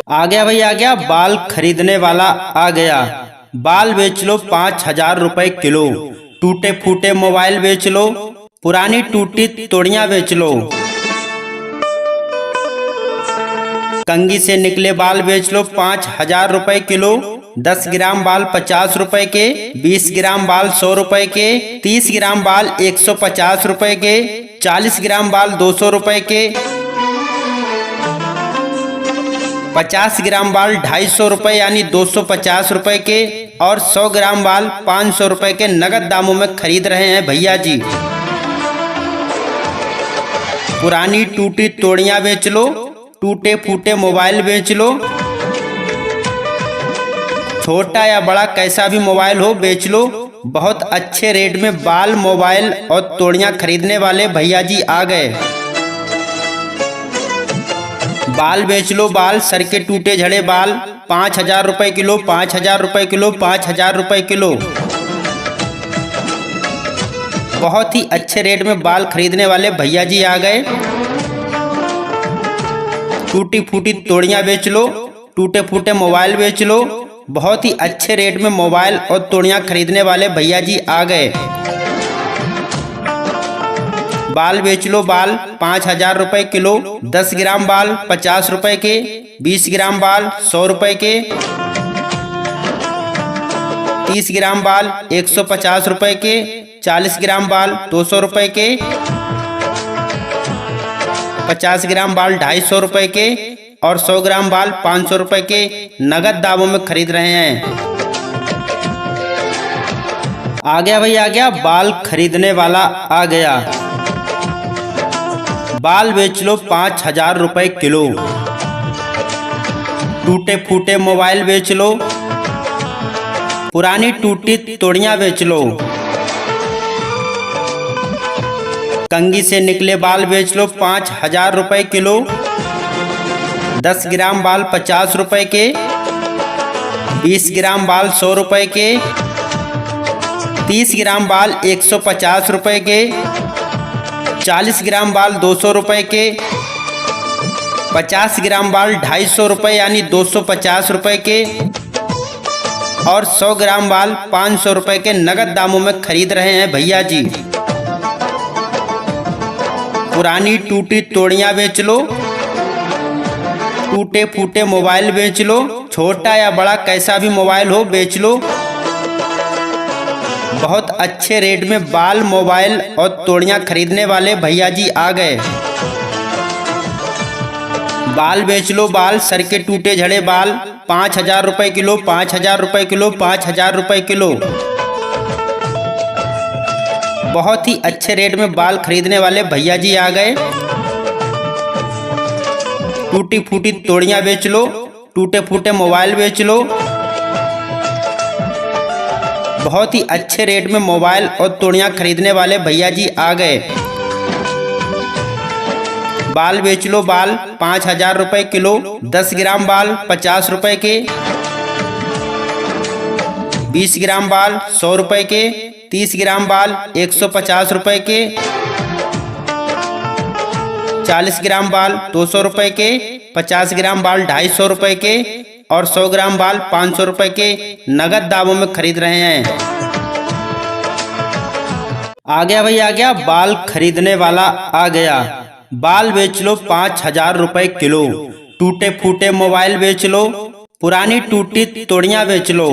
आ गया भाई आ गया, बाल खरीदने वाला आ गया। बाल बेच लो 5,000 रुपए किलो। टूटे फूटे मोबाइल बेच लो, पुरानी टूटी तोड़ियां बेच लो। कंघी से निकले बाल बेच लो 5,000 रुपए किलो। 10 ग्राम बाल 50 रुपए के, 20 ग्राम बाल 100 रुपए के, 30 ग्राम बाल 150 रुपए के, 40 ग्राम बाल 200 रुपए के, 50 ग्राम बाल 250 रुपए यानी 250 रुपए के, और 100 ग्राम बाल 500 रुपए के नगद दामों में खरीद रहे हैं भैया जी। पुरानी टूटी तोड़ियां बेच लो, टूटे फूटे मोबाइल बेच लो। छोटा या बड़ा कैसा भी मोबाइल हो बेच लो। बहुत अच्छे रेट में बाल, मोबाइल और तोड़ियां खरीदने वाले भैया जी आ गए। बाल बेच लो, बाल सर के टूटे झड़े बाल 5,000 रुपए किलो, 5,000 रुपए किलो, 5,000 रुपए किलो। बहुत ही अच्छे रेट में बाल खरीदने वाले भैया जी आ गए। टूटी फूटी तोड़ियां बेच लो, टूटे फूटे मोबाइल बेच लो। बहुत ही अच्छे रेट में मोबाइल और तोड़ियां खरीदने वाले भैया जी आ गए। बाल बेच लो, बाल 5,000 रुपए किलो। 10 ग्राम बाल 50 रुपए के, 20 ग्राम बाल 100 रुपए के, 30 ग्राम बाल 150 रुपए के, 40 ग्राम बाल 200 रुपए के, 50 ग्राम बाल 250 रुपए के, और 100 ग्राम बाल 500 रुपए के नगद दामों में खरीद रहे हैं। आ गया भाई आ गया, बाल खरीदने वाला आ गया। बाल बेच लो 5,000 रुपए किलो। टूटे फूटे मोबाइल बेच लो, पुरानी टूटी तोड़ियां बेच लो। कंघी से निकले बाल बेच लो 5,000 रुपए किलो। 10 ग्राम बाल 50 रुपए के, 20 ग्राम बाल 100 रुपए के, 30 ग्राम बाल 150 रुपए के, 40 ग्राम बाल 200 रुपए के, 50 ग्राम बाल 250 रुपए यानी 250 रुपए के, और 100 ग्राम बाल 500 रुपए के नगद दामों में खरीद रहे हैं भैया जी। पुरानी टूटी तोड़ियां बेच लो, टूटे फूटे मोबाइल बेच लो। छोटा या बड़ा कैसा भी मोबाइल हो बेच लो। बहुत अच्छे रेट में बाल, मोबाइल और तोड़ियां खरीदने वाले भैया जी आ गए। बाल बेच लो, बाल सर के टूटे झड़े बाल 5,000 रुपए किलो, 5,000 रुपए किलो, 5,000 रुपए किलो। बहुत ही अच्छे रेट में बाल खरीदने वाले भैया जी आ गए। टूटी फूटी तोड़ियां बेच लो, टूटे फूटे मोबाइल बेच लो। बहुत ही अच्छे रेट में मोबाइल और तोड़ियां खरीदने वाले भैया जी आ गए। बाल बेच लो, बाल 5,000 रुपए किलो। 10 ग्राम बाल 50 रुपए के, 20 ग्राम बाल 100 रुपए के, 30 ग्राम बाल 150 रुपए के, 40 ग्राम बाल 200 रुपए के, 50 ग्राम बाल 250 रुपए के, और 100 ग्राम बाल 500 रुपए के नगद दामों में खरीद रहे हैं। आ गया भाई आ गया, बाल खरीदने वाला आ गया। बाल बेच लो 5,000 रुपए किलो। टूटे फूटे मोबाइल बेच लो, पुरानी टूटी तोड़ियां बेच लो।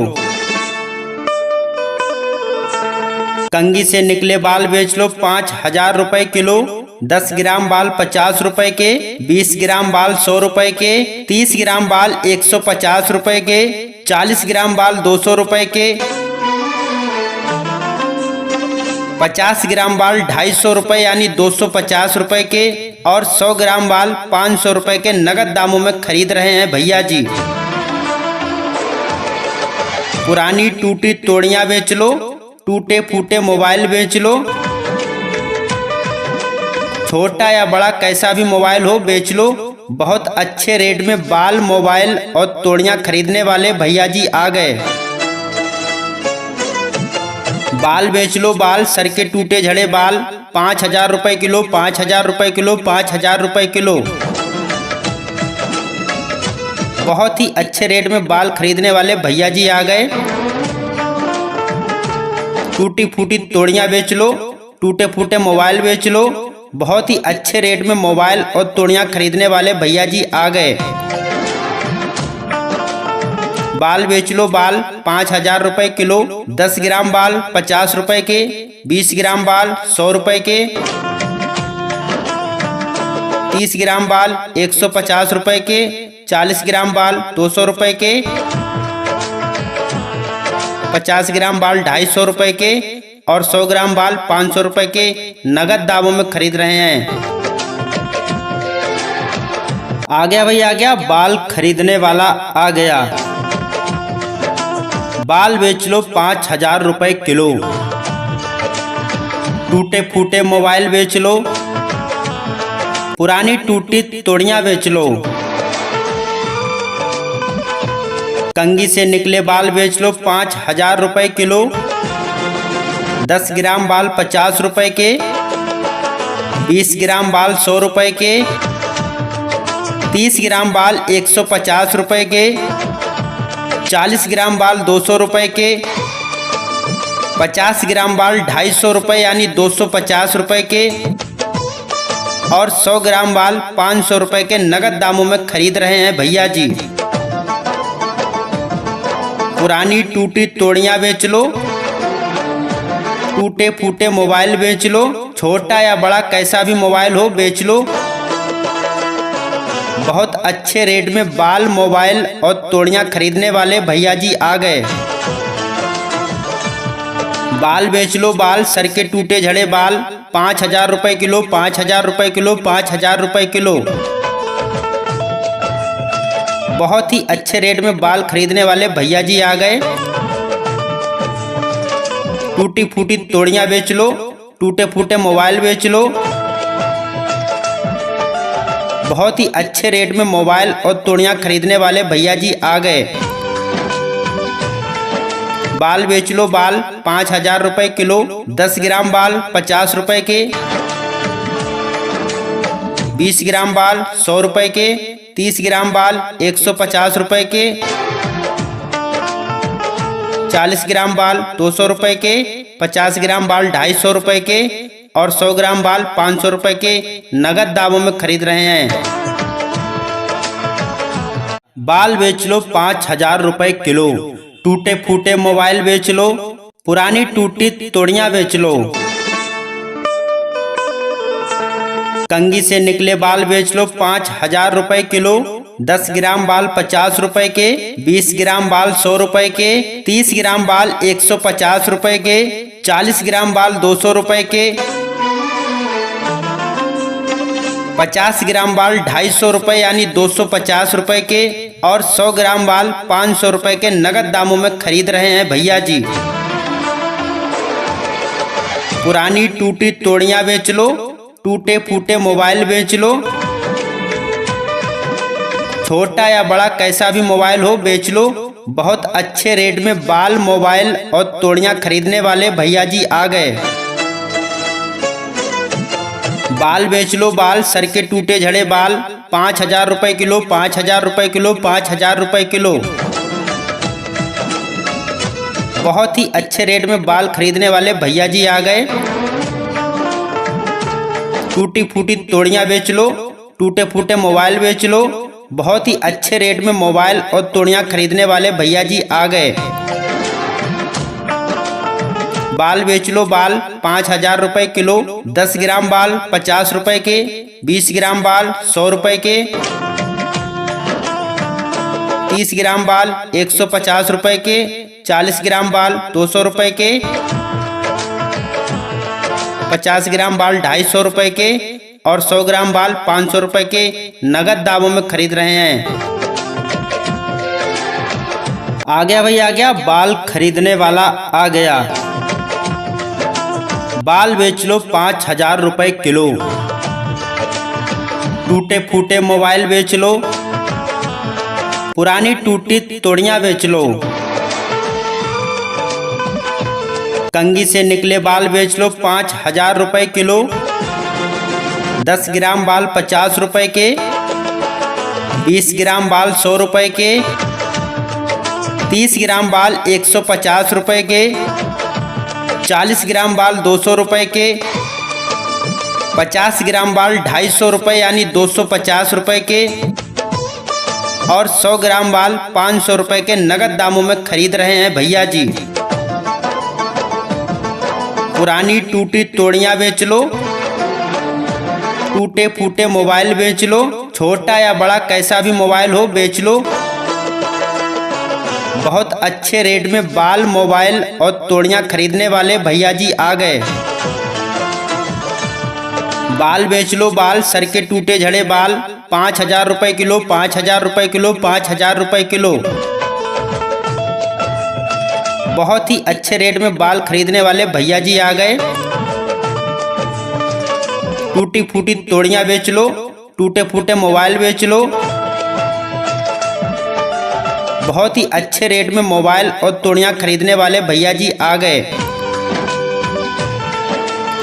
कंघी से निकले बाल बेच लो 5,000 रुपए किलो। 10 ग्राम बाल 50 रुपए के, 20 ग्राम बाल 100 रुपए के, 30 ग्राम बाल 150 रुपए के, 40 ग्राम बाल 200 रुपए के, 50 ग्राम बाल 250 रुपए यानी 250 रुपए के, और 100 ग्राम बाल 500 रुपए के नगद दामों में खरीद रहे हैं भैया जी। पुरानी टूटी तोड़ियां बेच लो, टूटे फूटे मोबाइल बेच लो। छोटा या बड़ा कैसा भी मोबाइल हो बेच लो। बहुत अच्छे रेट में बाल, मोबाइल और तोड़ियां खरीदने वाले भैया जी आ गए। बाल बेच लो, बाल सर के टूटे झड़े बाल 5,000 रुपए किलो, 5,000 रुपए किलो, 5,000 रुपए किलो। बहुत ही अच्छे रेट में बाल खरीदने वाले भैया जी आ गए। टूटी फूटी तोड़ियां बेच लो, टूटे फूटे मोबाइल बेच लो। बहुत ही अच्छे रेट में मोबाइल और तोड़ियां खरीदने वाले भैया जी आ गए। बाल बेच लो, बाल 5,000 रुपए किलो। 10 ग्राम बाल 50 रुपए के, 20 ग्राम बाल 100 रुपए के, 30 ग्राम बाल 150 रुपए के, 40 ग्राम बाल 200 रुपए के, 50 ग्राम बाल 250 रुपए के और 100 ग्राम बाल 500 रुपए के नगद दामों में खरीद रहे हैं। आ गया भाई, आ गया, बाल खरीदने वाला आ गया। बाल बेच लो 5,000 रुपए किलो। टूटे फूटे मोबाइल बेच लो, पुरानी टूटी तोड़ियां बेच लो। कंघी से निकले बाल बेच लो 5,000 रुपए किलो। 10 ग्राम बाल 50 रुपए के, 20 ग्राम बाल 100 रुपए के, 30 ग्राम बाल 150 रुपए के, 40 ग्राम बाल 200 रुपए के, 50 ग्राम बाल 250 रुपए यानी 250 रुपए के और 100 ग्राम बाल 500 रुपए के नगद दामों में खरीद रहे हैं भैया जी। पुरानी टूटी तोड़ियां बेच लो, टूटे फूटे मोबाइल बेच लो। छोटा या बड़ा कैसा भी मोबाइल हो बेच लो। बहुत अच्छे रेट में बाल, मोबाइल और तोड़ियां खरीदने वाले भैया जी आ गए। बाल बेच लो, बाल सर के टूटे झड़े बाल 5,000 रुपए किलो, 5,000 रुपए किलो, 5,000 रुपए किलो। बहुत ही अच्छे रेट में बाल खरीदने वाले भैया जी आ गए। टूटी फूटी तोड़ियां बेच लो, टूटे फूटे मोबाइल बेच लो। बहुत ही अच्छे रेट में मोबाइल और तोड़ियां खरीदने वाले भैया जी आ गए। बाल बेच लो, बाल 5,000 रुपए किलो। 10 ग्राम बाल 50 रुपए के, 20 ग्राम बाल 100 रुपए के, 30 ग्राम बाल 150 रुपए के, 40 ग्राम बाल 200 रुपए के, 50 ग्राम बाल 250 रुपए के और 100 ग्राम बाल 500 रुपए के नगद दामों में खरीद रहे हैं। बाल बेच लो 5,000 रुपए किलो। टूटे फूटे मोबाइल बेच लो, पुरानी टूटी तोड़ियां बेच लो। कंघी से निकले बाल बेच लो 5,000 रुपए किलो। 10 ग्राम बाल 50 रुपए के, 20 ग्राम बाल 100 रुपए के, 30 ग्राम बाल 150 रुपए के, 40 ग्राम बाल 200 रुपए के, 50 ग्राम बाल 250 रुपए यानी 250 रुपए के और 100 ग्राम बाल 500 रुपए के नगद दामों में खरीद रहे हैं भैया जी। पुरानी टूटी तोड़ियां बेच लो, टूटे फूटे मोबाइल बेच लो। छोटा या बड़ा कैसा भी मोबाइल हो बेच लो। बहुत अच्छे रेट में बाल, मोबाइल और तोड़ियां खरीदने वाले भैया जी आ गए। बाल बेच लो, बाल सर के टूटे झड़े बाल 5,000 रुपए किलो, 5,000 रुपए किलो, 5,000 रुपए किलो। बहुत ही अच्छे रेट में बाल खरीदने वाले भैया जी आ गए। टूटी फूटी तोड़ियां बेच लो, टूटे फूटे मोबाइल बेच लो। बहुत ही अच्छे रेट में मोबाइल और तोड़ियां खरीदने वाले भैया जी आ गए। बाल बेच लो, बाल 5,000 रुपए किलो। 10 ग्राम बाल 50 रुपए के, 20 ग्राम बाल 100 रुपए के, 30 ग्राम बाल 150 रुपए के, 40 ग्राम बाल 200 रुपए के, 50 ग्राम बाल 250 रुपए के और 100 ग्राम बाल 500 रुपए के नगद दामों में खरीद रहे हैं। आ गया भाई, आ गया, बाल खरीदने वाला आ गया। बाल बेच लो 5,000 रुपए किलो। टूटे फूटे मोबाइल बेच लो, पुरानी टूटी तोड़ियां बेच लो। कंघी से निकले बाल बेच लो 5,000 रुपए किलो। 10 ग्राम बाल 50 रुपए के, 20 ग्राम बाल 100 रुपए के, 30 ग्राम बाल 150 रुपए के, 40 ग्राम बाल 200 रुपए के, 50 ग्राम बाल 250 रुपए यानी 250 रुपए के और 100 ग्राम बाल 500 रुपए के नगद दामों में खरीद रहे हैं भैया जी। पुरानी टूटी तोड़ियां बेच लो, टूटे फूटे मोबाइल बेच लो, छोटा या बड़ा कैसा भी मोबाइल हो बेच लो। बहुत अच्छे रेट में बाल, मोबाइल और तोड़ियां खरीदने वाले भैया जी आ गए। बाल बेच लो, बाल सर के टूटे झड़े बाल 5,000 रुपए किलो, 5,000 रुपए किलो, 5,000 रुपए किलो। बहुत ही अच्छे रेट में बाल खरीदने वाले भैया जी आ गए। टूटी फूटी तोड़ियां बेच लो, टूटे फूटे मोबाइल बेच लो। बहुत ही अच्छे रेट में मोबाइल और तोड़ियां खरीदने वाले भैया जी आ गए।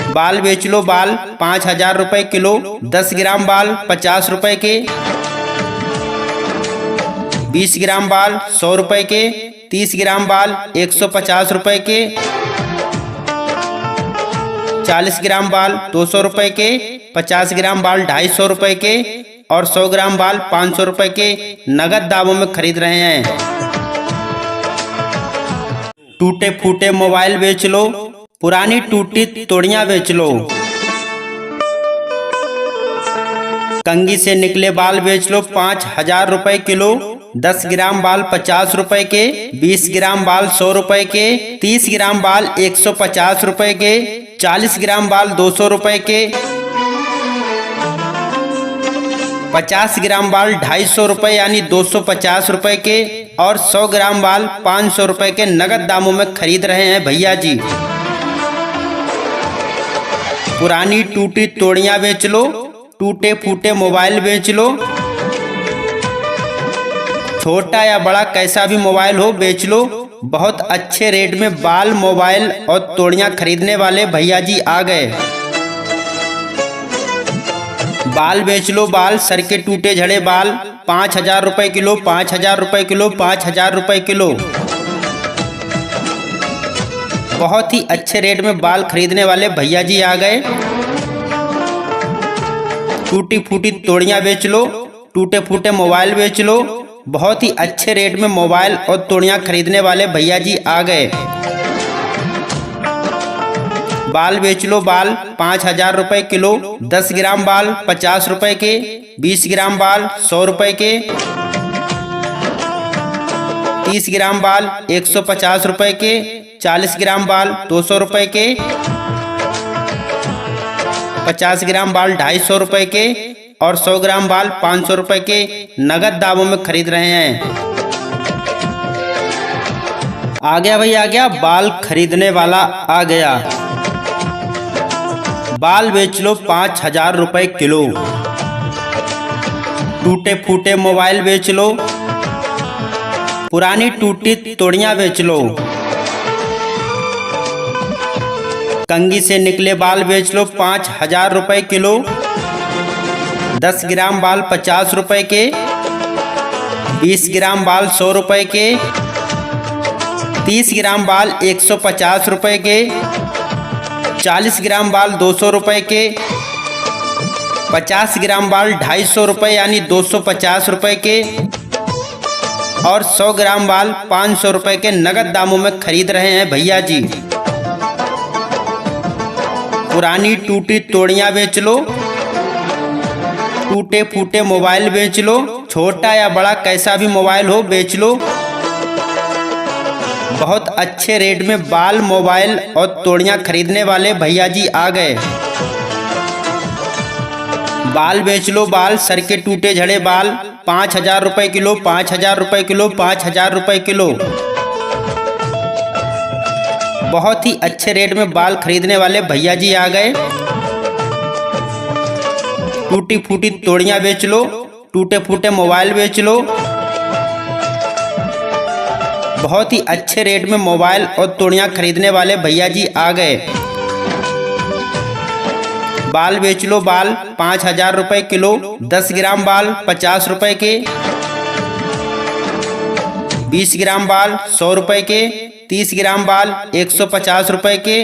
बाल बेच लो, बाल 5,000 रुपए किलो, 10 ग्राम बाल 50 रुपए के, 20 ग्राम बाल 100 रुपए के, 30 ग्राम बाल 150 रुपए के, 40 ग्राम बाल 200 रुपए के, 50 ग्राम बाल 250 रुपए के और 100 ग्राम बाल 500 रुपए के नगद दामों में खरीद रहे हैं। टूटे फूटे मोबाइल बेच लो, पुरानी टूटी तोड़ियां बेच लो। कंघी से निकले बाल बेच लो 5,000 रुपए किलो, 10 ग्राम बाल 50 रुपए के, 20 ग्राम बाल 100 रुपए के, 30 ग्राम बाल 150 रुपए के, 40 ग्राम बाल 200 रुपए के, 50 ग्राम बाल 250 रुपए यानी 250 रुपए के और 100 ग्राम बाल 500 रुपए के नगद दामों में खरीद रहे हैं भैया जी। पुरानी टूटी तोड़ियां बेच लो, टूटे फूटे मोबाइल बेच लो। छोटा या बड़ा कैसा भी मोबाइल हो बेच लो। बहुत अच्छे रेट में बाल, मोबाइल और तोड़ियां खरीदने वाले भैया जी आ गए। बाल बेच लो, बाल सर के टूटे झड़े बाल 5,000 रुपए किलो, 5,000 रुपए किलो, 5,000 रुपए किलो। बहुत ही अच्छे रेट में बाल खरीदने वाले भैया जी आ गए। टूटी फूटी तोड़ियां बेच लो, टूटे फूटे मोबाइल बेच लो। बहुत ही अच्छे रेट में मोबाइल और तोड़ियां खरीदने वाले भैया जी आ गए। बाल बेच लो, बाल 5,000 रुपए किलो, 10 ग्राम बाल 50 रुपए के, 20 ग्राम बाल 100 रुपए के, 30 ग्राम बाल 150 रुपए के, 40 ग्राम बाल 200 रुपए के, 50 ग्राम बाल 250 रुपए के और 100 ग्राम बाल 500 रुपए के नगद दामों में खरीद रहे हैं। आ गया भाई आ गया, बाल खरीदने वाला आ गया। बाल बेच लो 5,000 रुपए किलो। टूटे फूटे मोबाइल बेच लो, पुरानी टूटी तोड़ियां बेच लो। कंघी से निकले बाल बेच लो 5,000 रुपए किलो, 10 ग्राम बाल 50 रुपए के, 20 ग्राम बाल 100 रुपए के, 30 ग्राम बाल 150 रुपए के, 40 ग्राम बाल 200 रुपए के, 50 ग्राम बाल 250 रुपए यानी 250 रुपए के और 100 ग्राम बाल 500 रुपए के नगद दामों में खरीद रहे हैं भैया जी। पुरानी टूटी तोड़ियां बेच लो, टूटे फूटे मोबाइल बेच लो। छोटा या बड़ा कैसा भी मोबाइल हो बेच लो। बहुत अच्छे रेट में बाल, मोबाइल और तोड़ियां खरीदने वाले भैया जी आ गए। बाल बेच लो, बाल सर के टूटे झड़े बाल 5,000 रुपए किलो, 5,000 रुपए किलो, 5,000 रुपए किलो। बहुत ही अच्छे रेट में बाल खरीदने वाले भैया जी आ गए। टूटी फूटी तोड़ियां बेच लो, टूटे फूटे मोबाइल बेच लो। बहुत ही अच्छे रेट में मोबाइल और तोड़ियां खरीदने वाले भैया जी आ गए। बाल बेच लो बाल 5,000 रुपए किलो। 10 ग्राम बाल 50 रुपए के। 20 ग्राम बाल 100 रुपए के। 30 ग्राम बाल 150 रुपए के।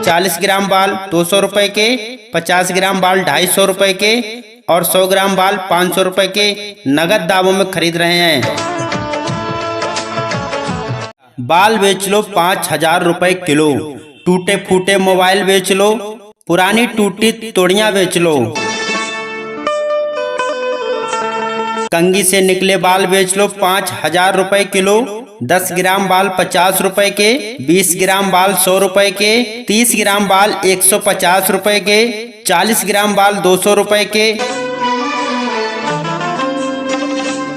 40 ग्राम बाल 200 रुपए के। 50 ग्राम बाल 250 रुपए के और 100 ग्राम बाल 500 रुपए के नगद दामों में खरीद रहे हैं। बाल बेच लो 5,000 रुपए किलो। टूटे फूटे मोबाइल बेच लो। पुरानी टूटी तोड़ियां बेच लो। कंघी से निकले बाल बेच लो 5,000 रुपए किलो। 10 ग्राम बाल 50 रुपए के। 20 ग्राम बाल 100 रुपए के। 30 ग्राम बाल 150 रुपए के। 40 ग्राम बाल 200 रुपए के।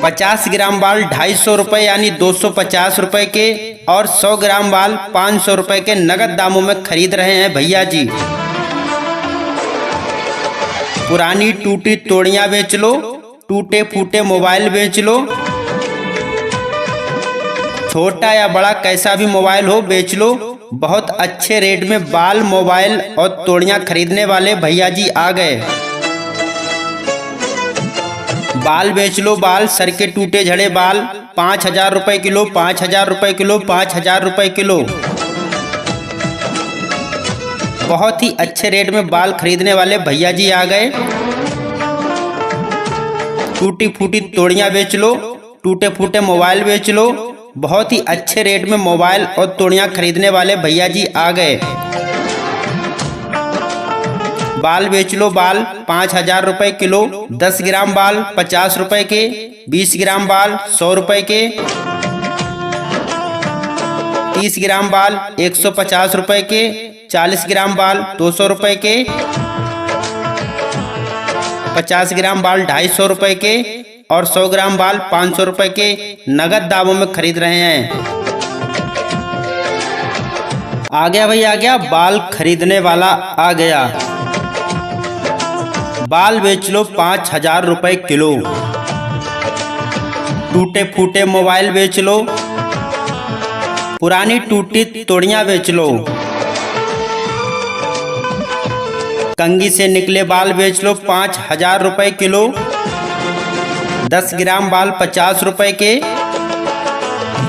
50 ग्राम बाल 250 रुपए यानी 250 रुपए के और 100 ग्राम बाल 500 रुपए के नगद दामों में खरीद रहे हैं भैया जी। पुरानी टूटी तोड़ियां बेच लो। टूटे फूटे मोबाइल बेच लो। छोटा या बड़ा कैसा भी मोबाइल हो बेच लो। बहुत अच्छे रेट में बाल मोबाइल और तोड़ियां खरीदने वाले भैया जी आ गए। बाल बेच लो बाल सर के टूटे झड़े बाल 5,000 रुपए किलो। 5,000 रुपए किलो। 5,000 रुपए किलो। बहुत ही अच्छे रेट में बाल खरीदने वाले भैया जी आ गए। टूटी फूटी तोड़ियां बेच लो। टूटे फूटे मोबाइल बेच लो। बहुत ही अच्छे रेट में मोबाइल और तोड़ियां खरीदने वाले भैया जी आ गए। बाल बेच लो बाल 5,000 रुपए किलो। 10 ग्राम बाल 50 रुपए के। 20 ग्राम बाल 100 रुपए के। 30 ग्राम बाल 150 रुपए के। 40 ग्राम बाल 200 रुपए के। 50 ग्राम बाल 250 रुपए के और 100 ग्राम बाल 500 रुपए के नगद दामों में खरीद रहे हैं। आ गया भाई आ गया। बाल खरीदने वाला आ गया। बाल बेच लो 5,000 रुपए किलो। टूटे फूटे मोबाइल बेच लो। पुरानी टूटी तोड़ियां बेच लो। कंघी से निकले बाल बेच लो 5,000 रुपए किलो। 10 ग्राम बाल 50 रुपए के।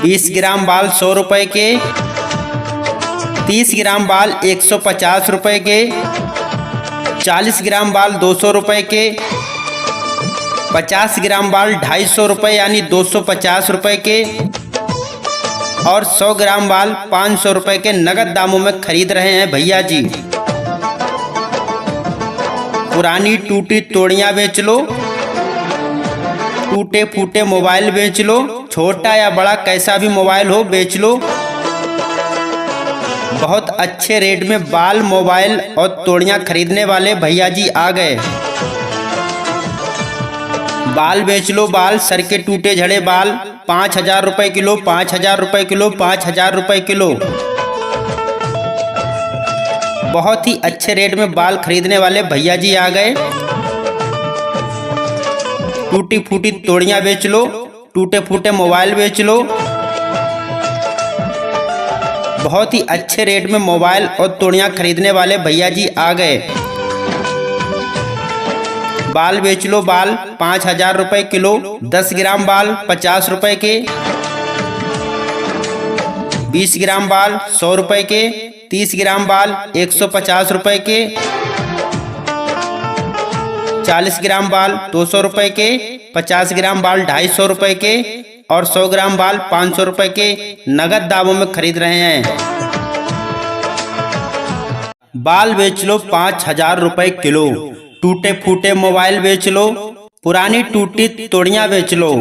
20 ग्राम बाल 100 रुपए के। 30 ग्राम बाल 150 रुपए के। 40 ग्राम बाल 200 रुपए के। 50 ग्राम बाल 250 रुपए यानी 250 रुपए के और 100 ग्राम बाल 500 रुपए के नगद दामों में खरीद रहे हैं भैया जी। पुरानी टूटी तोड़ियां बेच लो। टूटे फूटे मोबाइल बेच लो। छोटा या बड़ा कैसा भी मोबाइल हो बेच लो। बहुत अच्छे रेट में बाल मोबाइल और तोड़ियां खरीदने वाले भैया जी आ गए। बाल बेच लो बाल सर के टूटे झड़े बाल 5,000 रुपए किलो। 5,000 रुपए किलो। 5,000 रुपए किलो। बहुत ही अच्छे रेट में बाल खरीदने वाले भैया जी आ गए। टूटी फूटी तोड़ियां बेच लो। टूटे फूटे मोबाइल बेच लो। बहुत ही अच्छे रेट में मोबाइल और तोड़ियां खरीदने वाले भैया जी आ गए। बाल बेच लो बाल 5,000 रुपए किलो। 10 ग्राम बाल 50 रुपए के। 20 ग्राम बाल 100 रुपए के। 30 ग्राम बाल 150 रुपए के। 40 ग्राम बाल 200 रुपए के। 50 ग्राम बाल 250 रुपए के और 100 ग्राम बाल 500 रुपए के नगद दामों में खरीद रहे हैं। बाल बेच लो 5,000 रुपए किलो। टूटे फूटे मोबाइल बेच लो। पुरानी टूटी तोड़ियां बेच लो।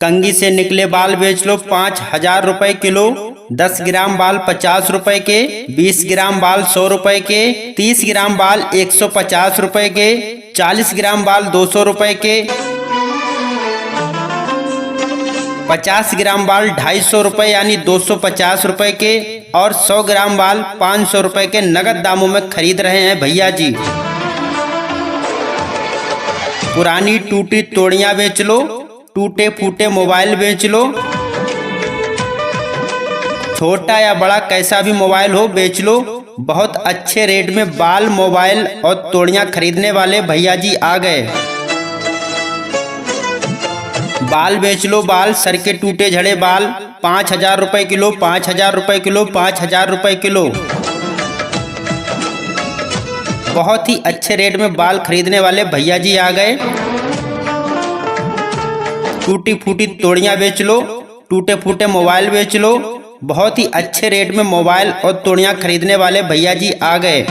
कंघी से निकले बाल बेच लो 5,000 रुपए किलो। 10 ग्राम बाल 50 रुपए के। 20 ग्राम बाल 100 रुपए के। 30 ग्राम बाल 150 रुपए के। 40 ग्राम बाल 200 रुपए के। 50 ग्राम बाल 250 रुपए यानी 250 रुपए के और 100 ग्राम बाल 500 रुपए के नगद दामों में खरीद रहे हैं भैया जी। पुरानी टूटी तोड़ियां बेच लो। टूटे फूटे मोबाइल बेच लो। छोटा या बड़ा कैसा भी मोबाइल हो बेच लो। बहुत अच्छे रेट में बाल, मोबाइल और तोड़ियां खरीदने वाले भैया जी आ गए। बाल बेच लो, बाल, सर के टूटे झड़े बाल 5,000 रुपए किलो, 5,000 रुपए किलो, 5,000 रुपए किलो। बहुत ही अच्छे रेट में बाल खरीदने वाले भैया जी आ गए। टूटी फूटी तोड़ियां बेच लो, टूटे फूटे मोबाइल बेच लो। बहुत ही अच्छे रेट में मोबाइल और तोड़ियां खरीदने वाले भैया जी आ गए।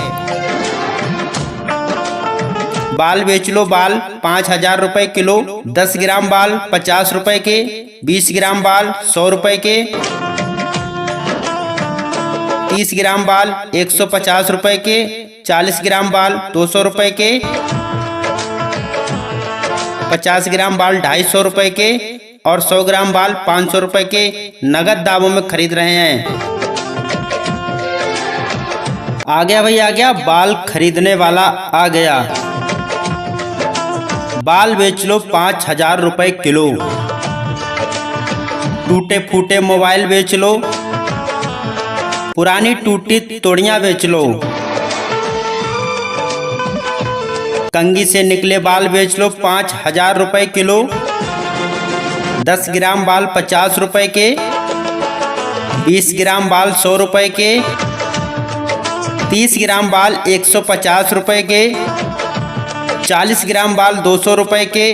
बाल बेच लो, बाल 5,000 रुपए किलो, 10 ग्राम बाल 50 रुपए के, 20 ग्राम बाल 100 रुपए के, 30 ग्राम बाल 150 रुपए के, 40 ग्राम बाल 200 रुपए के, 50 ग्राम बाल 250 रुपए के और 100 ग्राम बाल 500 रुपए के नगद दामों में खरीद रहे हैं। आ गया भाई, आ गया, बाल खरीदने वाला आ गया। बाल बेच लो 5,000 रुपए किलो। टूटे फूटे मोबाइल बेच लो, पुरानी टूटी तोड़ियां बेच लो। कंघी से निकले बाल बेच लो 5,000 रुपए किलो। 10 ग्राम बाल 50 रुपए के, 20 ग्राम बाल 100 रुपए के, 30 ग्राम बाल 150 रुपए के, 40 ग्राम बाल 200 रुपए के,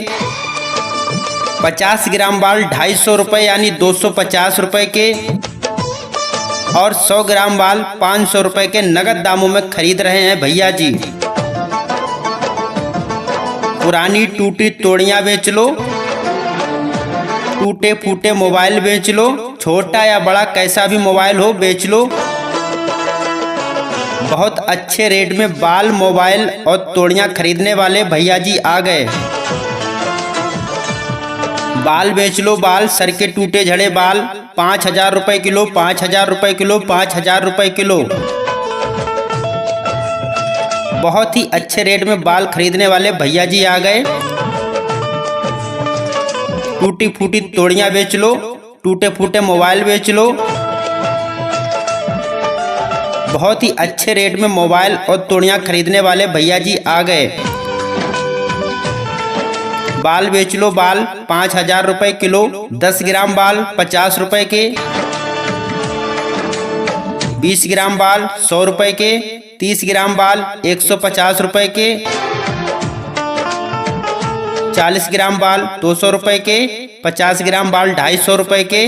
50 ग्राम बाल 250 रुपए यानी 250 रुपए के और 100 ग्राम बाल 500 रुपए के नगद दामों में खरीद रहे हैं भैया जी। पुरानी टूटी तोड़ियां बेच लो, टूटे फूटे मोबाइल बेच लो। छोटा या बड़ा कैसा भी मोबाइल हो बेच लो। बहुत अच्छे रेट में बाल, मोबाइल और तोड़ियां खरीदने वाले भैया जी आ गए। बाल बेच लो, बाल, सर के टूटे झड़े बाल 5,000 रुपए किलो, 5,000 रुपए किलो, 5,000 रुपए किलो। बहुत ही अच्छे रेट में बाल खरीदने वाले भैया जी आ गए। टूटी फूटी तोड़ियां बेच लो, टूटे फूटे मोबाइल बेच लो। बहुत ही अच्छे रेट में मोबाइल और तोड़ियां खरीदने वाले भैया जी आ गए। बाल बेच लो, बाल 5,000 रुपए किलो। 10 ग्राम बाल 50 रुपए के, 20 ग्राम बाल 100 रुपए के, 30 ग्राम बाल 150 रुपए के, 40 ग्राम बाल 200 रुपए के, 50 ग्राम बाल 250 रुपए के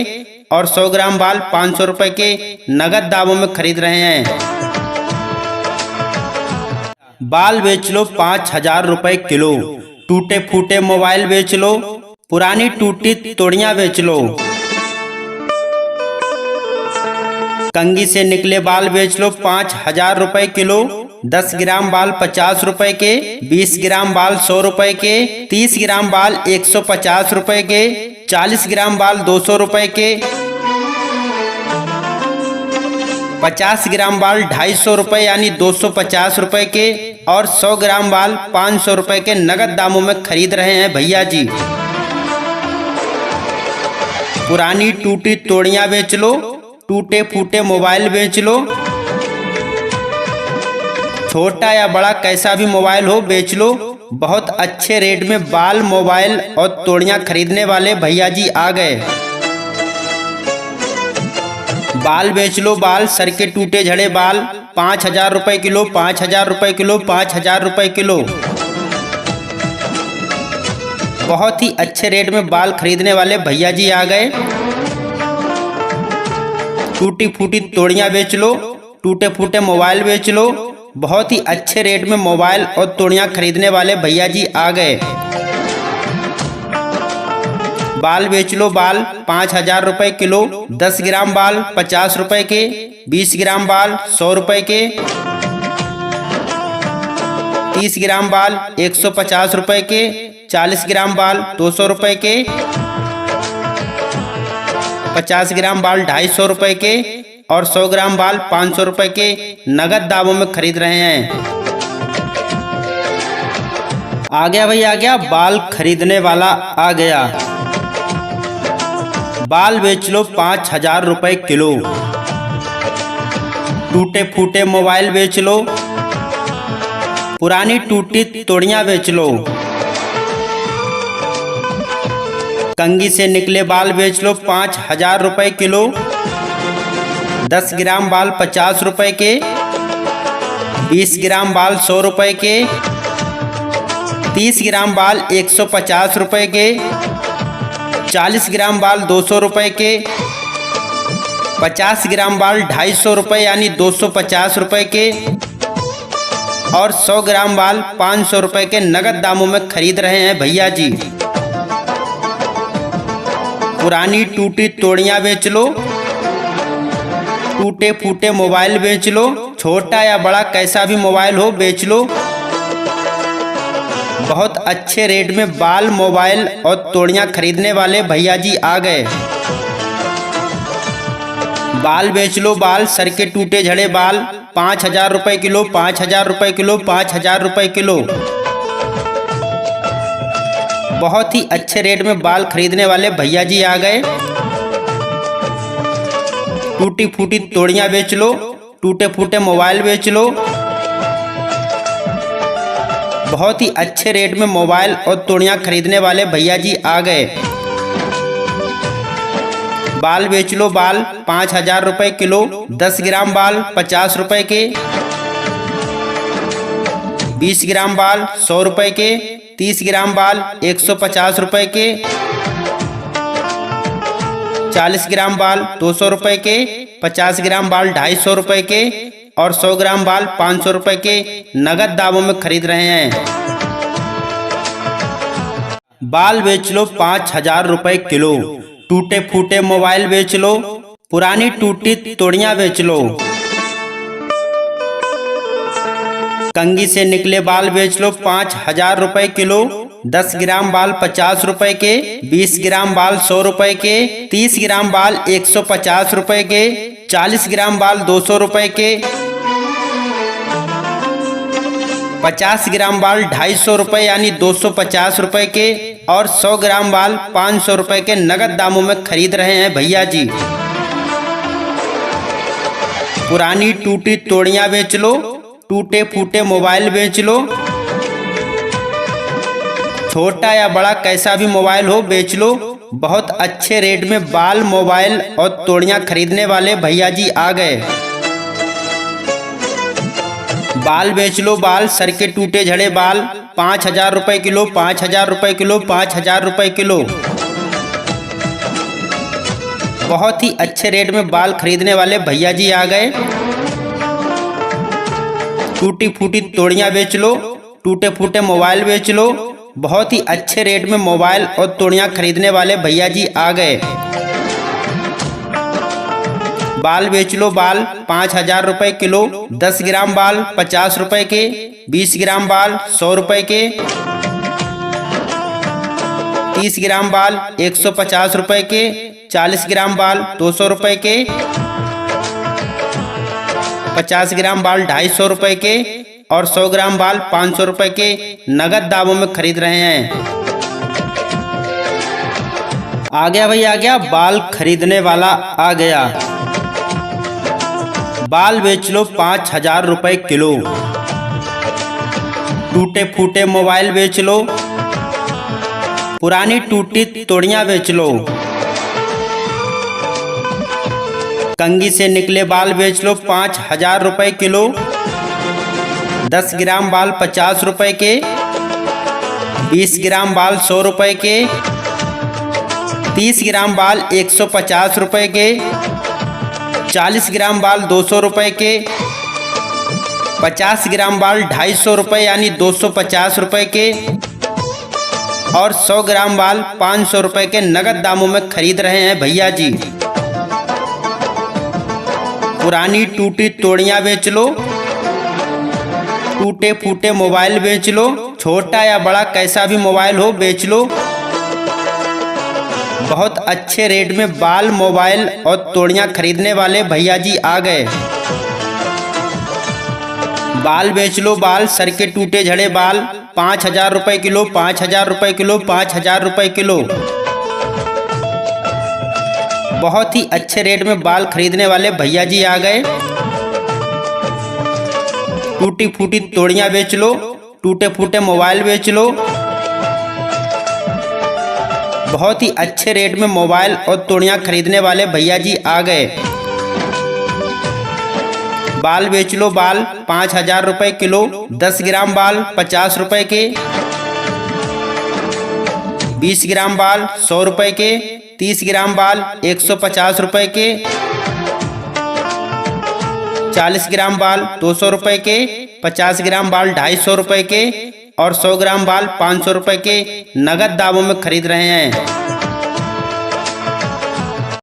और 100 ग्राम बाल 500 रुपए के नगद दामों में खरीद रहे हैं। बाल बेच लो 5,000 रुपए किलो। टूटे फूटे मोबाइल बेच लो, पुरानी टूटी तोड़ियां बेच लो। कंघी से निकले बाल बेच लो 5,000 रुपए किलो। 10 ग्राम बाल 50 रुपए के, 20 ग्राम बाल 100 रुपए के, 30 ग्राम बाल 150 रुपए के, 40 ग्राम बाल 200 रुपए के, 50 ग्राम बाल 250 रुपए यानी 250 रुपए के और 100 ग्राम बाल 500 रुपए के नगद दामों में खरीद रहे हैं भैया जी। पुरानी टूटी तोड़ियां बेच लो, टूटे फूटे मोबाइल बेच लो। छोटा या बड़ा कैसा भी मोबाइल हो बेच लो। बहुत अच्छे रेट में बाल, मोबाइल और तोड़ियां खरीदने वाले भैया जी आ गए। बाल बेच लो, बाल, सर के टूटे झड़े बाल 5,000 रुपए किलो, 5,000 रुपए किलो, 5,000 रुपए किलो। बहुत ही अच्छे रेट में बाल खरीदने वाले भैया जी आ गए। टूटी फूटी तोड़ियां बेच लो, टूटे फूटे मोबाइल बेच लो। बहुत ही अच्छे रेट में मोबाइल और तोड़ियां खरीदने वाले भैया जी आ गए। बाल बेच लो, बाल 5,000 रुपए किलो। 10 ग्राम बाल 50 रुपए के, 20 ग्राम बाल 100 रुपए के, 30 ग्राम बाल 150 रुपए के, 40 ग्राम बाल 200 रुपए के, 50 ग्राम बाल 250 रुपए के और 100 ग्राम बाल 500 रुपए के नगद दामों में खरीद रहे हैं। आ गया भाई, आ गया, बाल खरीदने वाला आ गया। बाल बेच लो 5,000 रुपए किलो। टूटे फूटे मोबाइल बेच लो, पुरानी टूटी तोड़ियां बेच लो, कंघी से निकले बाल बेच लो 5,000 रुपए किलो, 10 ग्राम बाल 50 रुपए के, 20 ग्राम बाल 100 रुपए के, 30 ग्राम बाल 150 रुपए के, 40 ग्राम बाल 200 रुपए के, 50 ग्राम बाल 250 रुपए यानी 250 रुपए के, और 100 ग्राम बाल 500 रुपए के नगद दामों में खरीद रहे हैं भैया जी। पुरानी टूटी तोड़ियां बेच लो, टूटे फूटे मोबाइल बेच लो, छोटा या बड़ा कैसा भी मोबाइल हो बेच लो। बहुत अच्छे रेट में बाल, मोबाइल और तोड़ियां खरीदने वाले भैया जी आ गए। बाल बेच लो, बाल सर के टूटे झड़े बाल 5,000 रुपए किलो, 5,000 रुपए किलो, 5,000 रुपए किलो। बहुत ही अच्छे रेट में बाल खरीदने वाले भैया जी आ गए। टूटी फूटी तोड़ियां बेच लो, टूटे फूटे मोबाइल बेच लो। बहुत ही अच्छे रेट में मोबाइल और तोड़ियां खरीदने वाले भैया जी आ गए। बाल बेच लो, बाल 5,000 रुपए किलो, 10 ग्राम बाल 50 रुपए के, 20 ग्राम बाल 100 रुपए के, 30 ग्राम बाल 150 रुपए के, 40 ग्राम बाल 200 रुपए के, 50 ग्राम बाल 250 रुपए के, और 100 ग्राम बाल 500 रुपए के नगद दामों में खरीद रहे हैं। बाल बेच लो 5,000 रुपए किलो, टूटे फूटे मोबाइल बेच लो, पुरानी टूटी तोड़ियां बेच लो, कंघी से निकले बाल बेच लो 5,000 रुपए किलो, 10 ग्राम बाल 50 रुपए के, 20 ग्राम बाल 100 रुपए के, 30 ग्राम बाल 150 रुपए के, 40 ग्राम बाल 200 रुपए के, 50 ग्राम बाल 250 रुपए यानी 250 रुपए के, और 100 ग्राम बाल 500 रुपए के नगद दामों में खरीद रहे हैं भैया जी। पुरानी टूटी तोड़ियां बेच लो, टूटे फूटे मोबाइल बेच लो, छोटा या बड़ा कैसा भी मोबाइल हो बेच लो। बहुत अच्छे रेट में बाल, मोबाइल और तोड़ियां खरीदने वाले भैया जी आ गए। बाल बेच लो, बाल सर के टूटे झड़े बाल 5,000 रुपए किलो, 5,000 रुपए किलो, 5,000 रुपए किलो। बहुत ही अच्छे रेट में बाल खरीदने वाले भैया जी आ गए। टूटी फूटी तोड़ियां बेच लो, टूटे फूटे मोबाइल बेच लो। बहुत ही अच्छे रेट में मोबाइल और तोड़ियां खरीदने वाले भैया जी आ गए। बाल बेच लो, बाल 5,000 रुपए किलो, 10 ग्राम बाल 50 रुपए के, 20 ग्राम बाल 100 रुपए के, 30 ग्राम बाल 150 रुपए के, 40 ग्राम बाल 200 रुपए के, 50 ग्राम बाल 250 रुपए के, और 100 ग्राम बाल 500 रुपए के नगद दामों में खरीद रहे हैं। आ गया भाई, आ गया, बाल खरीदने वाला आ गया। बाल बेच लो 5,000 रुपए किलो, टूटे फूटे मोबाइल बेच लो, पुरानी टूटी तोड़ियां बेच लो, कंघी से निकले बाल बेच लो 5,000 रुपए किलो, 10 ग्राम बाल 50 रुपए के, 20 ग्राम बाल 100 रुपए के, 30 ग्राम बाल 150 रुपए के, 40 ग्राम बाल 200 रुपए के, 50 ग्राम बाल 250 रुपए यानी 250 रुपए के, और 100 ग्राम बाल 500 रुपए के नगद दामों में खरीद रहे हैं भैया जी। पुरानी टूटी तोड़ियां बेच लो, टूटे फूटे मोबाइल बेच लो, छोटा या बड़ा कैसा भी मोबाइल हो बेच लो। बहुत अच्छे रेट में बाल, मोबाइल और तोड़ियां खरीदने वाले भैया जी आ गए। बाल बेच लो, बाल सर के टूटे झड़े बाल 5,000 रुपए किलो, 5,000 रुपए किलो, 5,000 रुपए किलो। बहुत ही अच्छे रेट में बाल खरीदने वाले भैया जी आ गए। टूटी फूटी तोड़ियां बेच लो, टूटे फूटे मोबाइल बेच लो। बहुत ही अच्छे रेट में मोबाइल और तोड़ियां खरीदने वाले भैया जी आ गए। बाल बेच लो, बाल 5,000 रुपए किलो। 10 ग्राम बाल 50 रुपए के, 20 ग्राम बाल 100 रुपए के, 30 ग्राम बाल 150 रुपए के, 40 ग्राम बाल 200 रुपए के, 50 ग्राम बाल 250 रुपए के और 100 ग्राम बाल 500 रुपए के नगद दामों में खरीद रहे हैं।